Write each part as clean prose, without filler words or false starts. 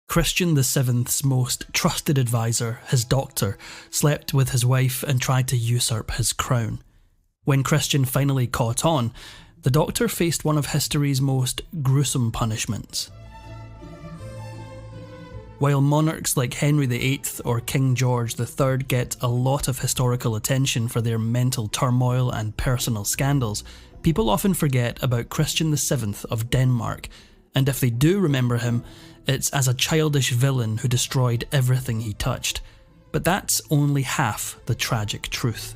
Christian VII's most trusted advisor, his doctor, slept with his wife and tried to usurp his crown. When Christian finally caught on, the doctor faced one of history's most gruesome punishments. While monarchs like Henry VIII or King George III get a lot of historical attention for their mental turmoil and personal scandals, people often forget about Christian VII of Denmark, and if they do remember him, it's as a childish villain who destroyed everything he touched. But that's only half the tragic truth.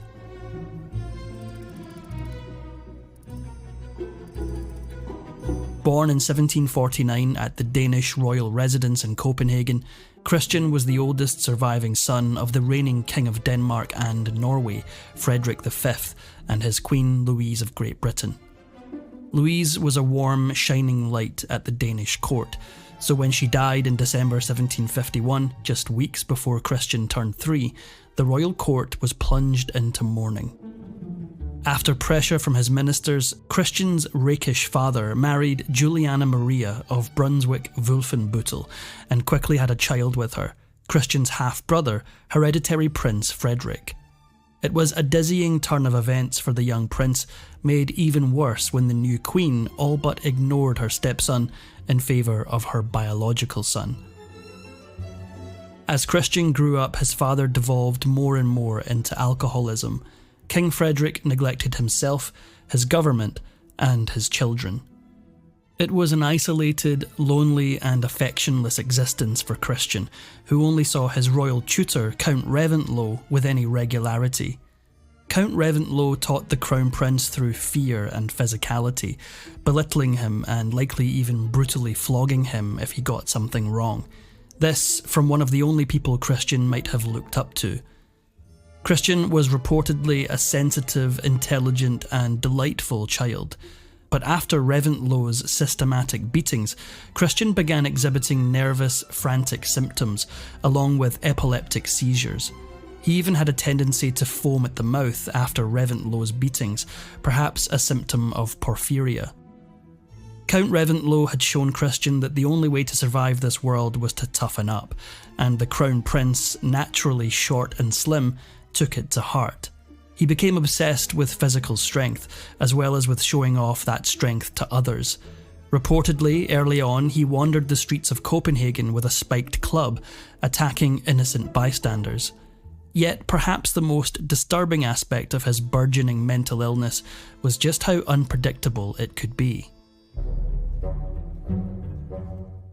Born in 1749 at the Danish royal residence in Copenhagen, Christian was the oldest surviving son of the reigning King of Denmark and Norway, Friedrich V, and his Queen Louise of Great Britain. Louise was a warm, shining light at the Danish court, so when she died in December 1751, just weeks before Christian turned 3, the royal court was plunged into mourning. After pressure from his ministers, Christian's rakish father married Juliana Maria of Brunswick-Wolfenbüttel and quickly had a child with her, Christian's half-brother, hereditary Prince Frederick. It was a dizzying turn of events for the young prince, made even worse when the new queen all but ignored her stepson in favour of her biological son. As Christian grew up, his father devolved more and more into alcoholism. King Frederick neglected himself, his government, and his children. It was an isolated, lonely, and affectionless existence for Christian, who only saw his royal tutor, Count Reventlow, with any regularity. Count Reventlow taught the Crown Prince through fear and physicality, belittling him and likely even brutally flogging him if he got something wrong. This from one of the only people Christian might have looked up to. Christian was reportedly a sensitive, intelligent, and delightful child. But after Reventlow's systematic beatings, Christian began exhibiting nervous, frantic symptoms, along with epileptic seizures. He even had a tendency to foam at the mouth after Reventlow's beatings, perhaps a symptom of porphyria. Count Reventlow had shown Christian that the only way to survive this world was to toughen up, and the Crown Prince, naturally short and slim, took it to heart. He became obsessed with physical strength, as well as with showing off that strength to others. Reportedly, early on, he wandered the streets of Copenhagen with a spiked club, attacking innocent bystanders. Yet, perhaps the most disturbing aspect of his burgeoning mental illness was just how unpredictable it could be.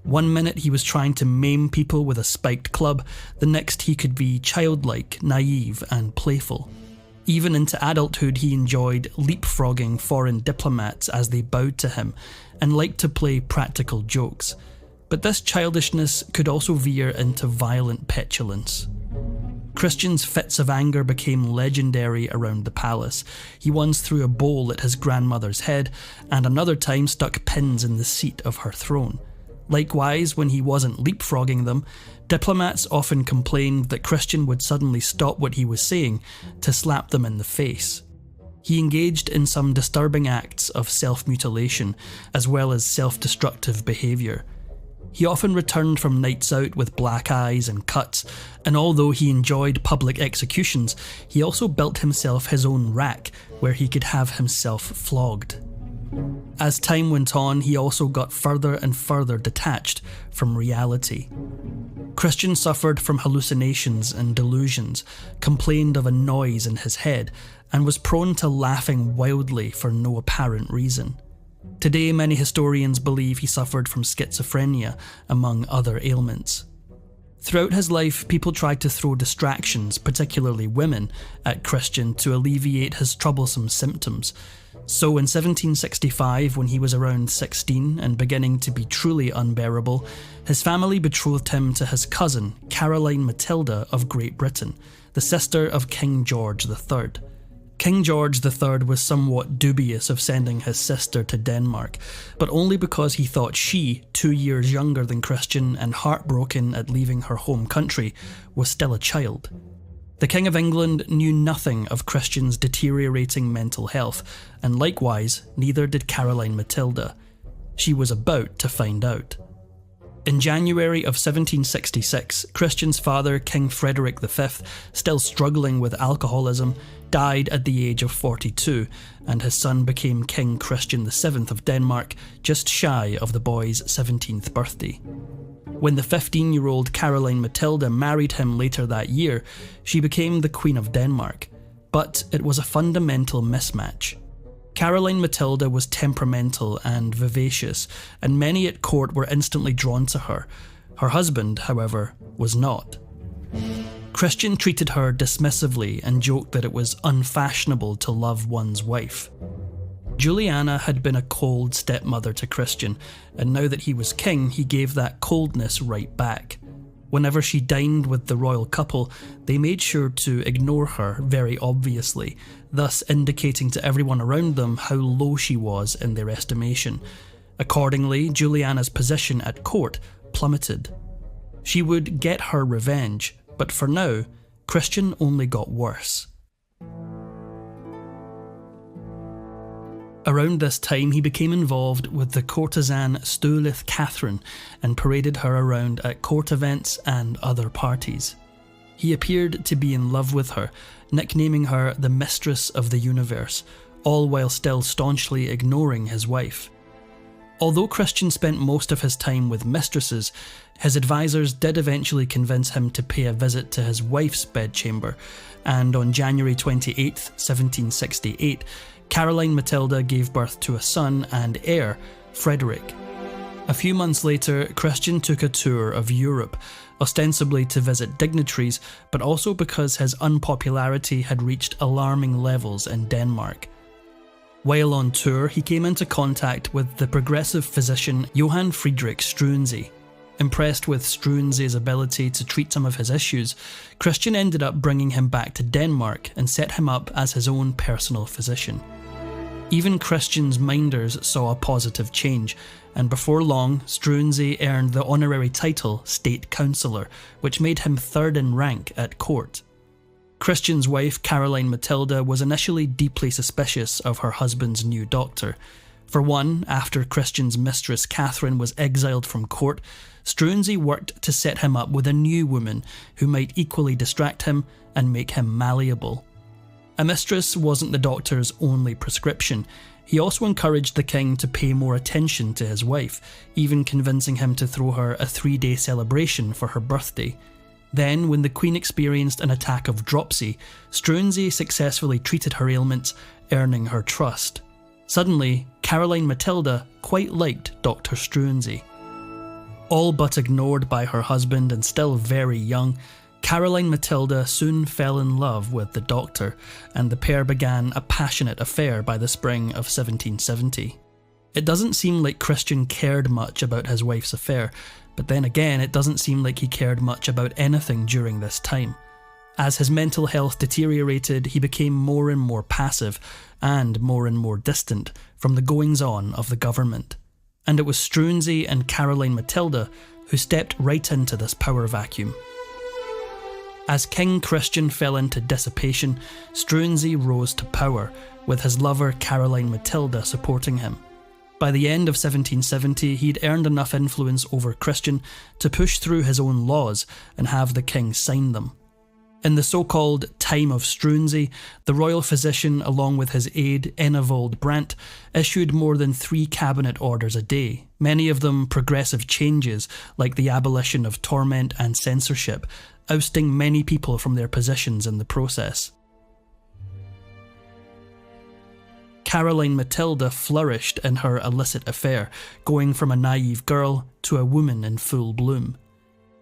One minute he was trying to maim people with a spiked club, the next he could be childlike, naive, and playful. Even into adulthood he enjoyed leapfrogging foreign diplomats as they bowed to him, and liked to play practical jokes. But this childishness could also veer into violent petulance. Christian's fits of anger became legendary around the palace. He once threw a bowl at his grandmother's head, and another time stuck pins in the seat of her throne. Likewise, when he wasn't leapfrogging them, diplomats often complained that Christian would suddenly stop what he was saying to slap them in the face. He engaged in some disturbing acts of self-mutilation, as well as self-destructive behaviour. He often returned from nights out with black eyes and cuts, and although he enjoyed public executions, he also built himself his own rack where he could have himself flogged. As time went on, he also got further and further detached from reality. Christian suffered from hallucinations and delusions, complained of a noise in his head, and was prone to laughing wildly for no apparent reason. Today, many historians believe he suffered from schizophrenia, among other ailments. Throughout his life, people tried to throw distractions, particularly women, at Christian to alleviate his troublesome symptoms. So in 1765, when he was around 16 and beginning to be truly unbearable, his family betrothed him to his cousin, Caroline Matilda of Great Britain, the sister of King George III. King George III was somewhat dubious of sending his sister to Denmark, but only because he thought she, 2 years younger than Christian and heartbroken at leaving her home country, was still a child. The King of England knew nothing of Christian's deteriorating mental health, and likewise, neither did Caroline Matilda. She was about to find out. In January of 1766, Christian's father, King Friedrich V, still struggling with alcoholism, died at the age of 42, and his son became King Christian VII of Denmark, just shy of the boy's 17th birthday. When the 15-year-old Caroline Matilda married him later that year, she became the Queen of Denmark. But it was a fundamental mismatch. Caroline Matilda was temperamental and vivacious, and many at court were instantly drawn to her. Her husband, however, was not. Christian treated her dismissively and joked that it was unfashionable to love one's wife. Juliana had been a cold stepmother to Christian, and now that he was king, he gave that coldness right back. Whenever she dined with the royal couple, they made sure to ignore her very obviously, thus indicating to everyone around them how low she was in their estimation. Accordingly, Juliana's position at court plummeted. She would get her revenge, but for now, Christian only got worse. Around this time, he became involved with the courtesan Stolith Catherine and paraded her around at court events and other parties. He appeared to be in love with her, nicknaming her the Mistress of the Universe, all while still staunchly ignoring his wife. Although Christian spent most of his time with mistresses, his advisors did eventually convince him to pay a visit to his wife's bedchamber, and on January 28, 1768, Caroline Matilda gave birth to a son and heir, Frederick. A few months later, Christian took a tour of Europe, ostensibly to visit dignitaries, but also because his unpopularity had reached alarming levels in Denmark. While on tour, he came into contact with the progressive physician Johann Friedrich Struensee. Impressed with Struensee's ability to treat some of his issues, Christian ended up bringing him back to Denmark and set him up as his own personal physician. Even Christian's minders saw a positive change, and before long, Struensee earned the honorary title State Councillor, which made him third in rank at court. Christian's wife, Caroline Matilda, was initially deeply suspicious of her husband's new doctor. For one, after Christian's mistress Catherine was exiled from court, Struensee worked to set him up with a new woman who might equally distract him and make him malleable. A mistress wasn't the doctor's only prescription. He also encouraged the king to pay more attention to his wife, even convincing him to throw her a 3-day celebration for her birthday. Then, when the queen experienced an attack of dropsy, Struensee successfully treated her ailments, earning her trust. Suddenly, Caroline Matilda quite liked Dr. Struensee. All but ignored by her husband and still very young, Caroline Matilda soon fell in love with the doctor, and the pair began a passionate affair by the spring of 1770. It doesn't seem like Christian cared much about his wife's affair, but then again it doesn't seem like he cared much about anything during this time. As his mental health deteriorated, he became more and more passive and more distant from the goings-on of the government. And it was Struensee and Caroline Matilda who stepped right into this power vacuum. As King Christian fell into dissipation, Struensee rose to power, with his lover Caroline Matilda supporting him. By the end of 1770, he'd earned enough influence over Christian to push through his own laws and have the king sign them. In the so-called Time of Struensee, the royal physician, along with his aide Enevold Brandt, issued more than 3 cabinet orders a day, many of them progressive changes like the abolition of torment and censorship, ousting many people from their positions in the process. Caroline Matilda flourished in her illicit affair, going from a naive girl to a woman in full bloom.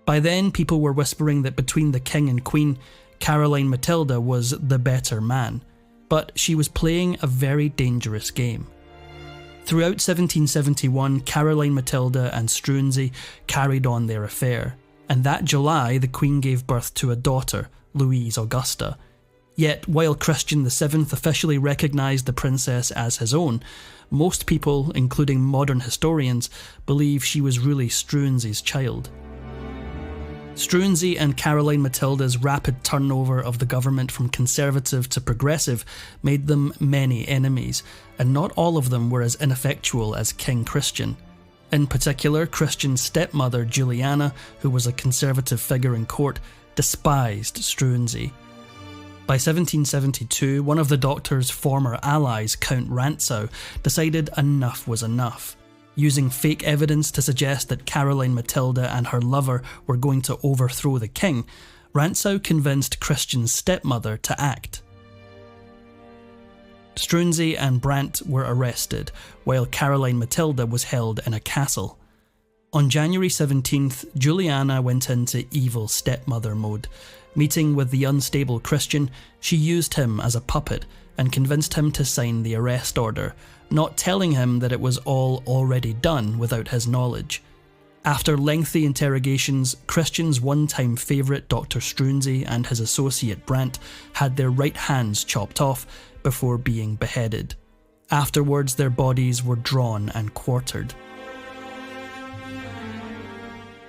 By then, people were whispering that between the king and queen, Caroline Matilda was the better man, but she was playing a very dangerous game. Throughout 1771, Caroline Matilda and Struensee carried on their affair, and that July the Queen gave birth to a daughter, Louise Augusta. Yet, while Christian VII officially recognised the princess as his own, most people, including modern historians, believe she was really Struensee's child. Struensee and Caroline Matilda's rapid turnover of the government from conservative to progressive made them many enemies, and not all of them were as ineffectual as King Christian. In particular, Christian's stepmother Juliana, who was a conservative figure in court, despised Struensee. By 1772, one of the doctor's former allies, Count Rantzau, decided enough was enough. Using fake evidence to suggest that Caroline Matilda and her lover were going to overthrow the king, Rantzau convinced Christian's stepmother to act. Struensee and Brandt were arrested, while Caroline Matilda was held in a castle. On January 17th, Juliana went into evil stepmother mode. Meeting with the unstable Christian, she used him as a puppet and convinced him to sign the arrest order, not telling him that it was all already done without his knowledge. After lengthy interrogations, Christian's one-time favourite Dr. Struensee and his associate Brandt had their right hands chopped off before being beheaded. Afterwards, their bodies were drawn and quartered.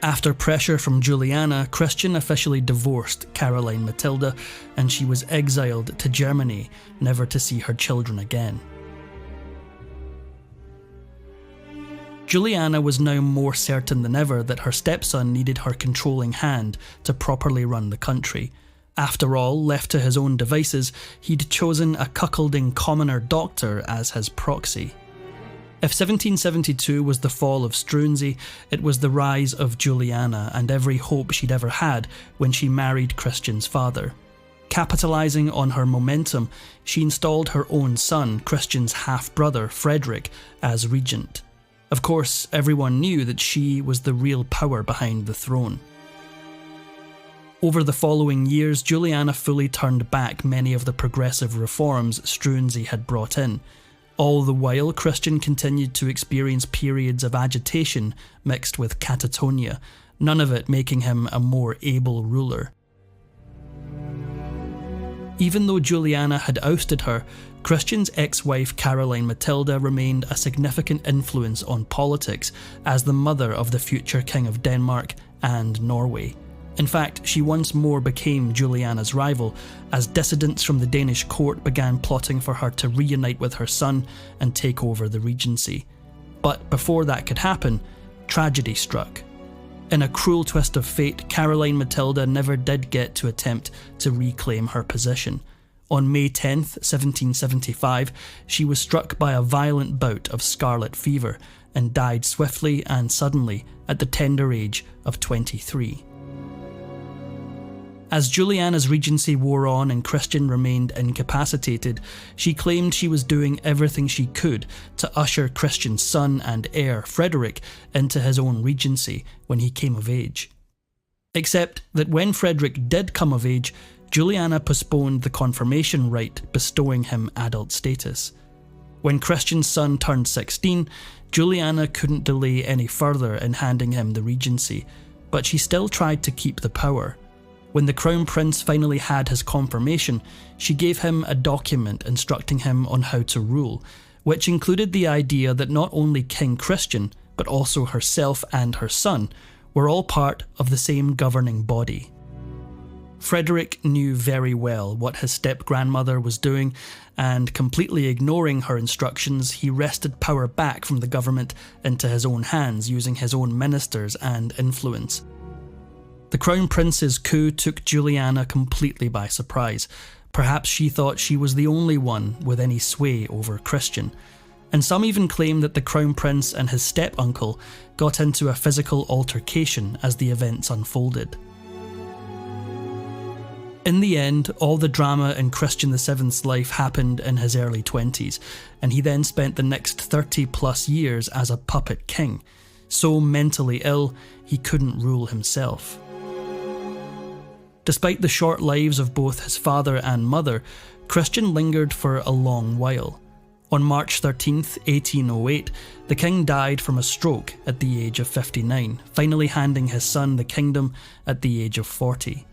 After pressure from Juliana, Christian officially divorced Caroline Matilda, and she was exiled to Germany, never to see her children again. Juliana was now more certain than ever that her stepson needed her controlling hand to properly run the country. After all, left to his own devices, he'd chosen a cuckolding commoner doctor as his proxy. If 1772 was the fall of Struensee, it was the rise of Juliana and every hope she'd ever had when she married Christian's father. Capitalising on her momentum, she installed her own son, Christian's half-brother, Frederick, as regent. Of course, everyone knew that she was the real power behind the throne. Over the following years, Juliana fully turned back many of the progressive reforms Struensee had brought in. All the while, Christian continued to experience periods of agitation mixed with catatonia, none of it making him a more able ruler. Even though Juliana had ousted her, Christian's ex-wife Caroline Matilda remained a significant influence on politics as the mother of the future King of Denmark and Norway. In fact, she once more became Juliana's rival, as dissidents from the Danish court began plotting for her to reunite with her son and take over the regency. But before that could happen, tragedy struck. In a cruel twist of fate, Caroline Matilda never did get to attempt to reclaim her position. On May 10th, 1775, she was struck by a violent bout of scarlet fever and died swiftly and suddenly at the tender age of 23. As Juliana's regency wore on and Christian remained incapacitated, she claimed she was doing everything she could to usher Christian's son and heir, Frederick, into his own regency when he came of age. Except that when Frederick did come of age, Juliana postponed the confirmation rite, bestowing him adult status. When Christian's son turned 16, Juliana couldn't delay any further in handing him the regency, but she still tried to keep the power. When the Crown Prince finally had his confirmation, she gave him a document instructing him on how to rule, which included the idea that not only King Christian, but also herself and her son, were all part of the same governing body. Frederick knew very well what his step-grandmother was doing, and completely ignoring her instructions, he wrested power back from the government into his own hands using his own ministers and influence. The Crown Prince's coup took Juliana completely by surprise. Perhaps she thought she was the only one with any sway over Christian. And some even claim that the Crown Prince and his step-uncle got into a physical altercation as the events unfolded. In the end, all the drama in Christian VII's life happened in his early 20s, and he then spent the next 30 plus years as a puppet king, so mentally ill he couldn't rule himself. Despite the short lives of both his father and mother, Christian lingered for a long while. On March 13th, 1808, the king died from a stroke at the age of 59, finally handing his son the kingdom at the age of 40.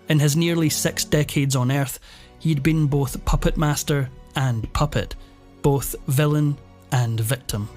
In his nearly 6 decades on earth, he'd been both puppet master and puppet, both villain and victim.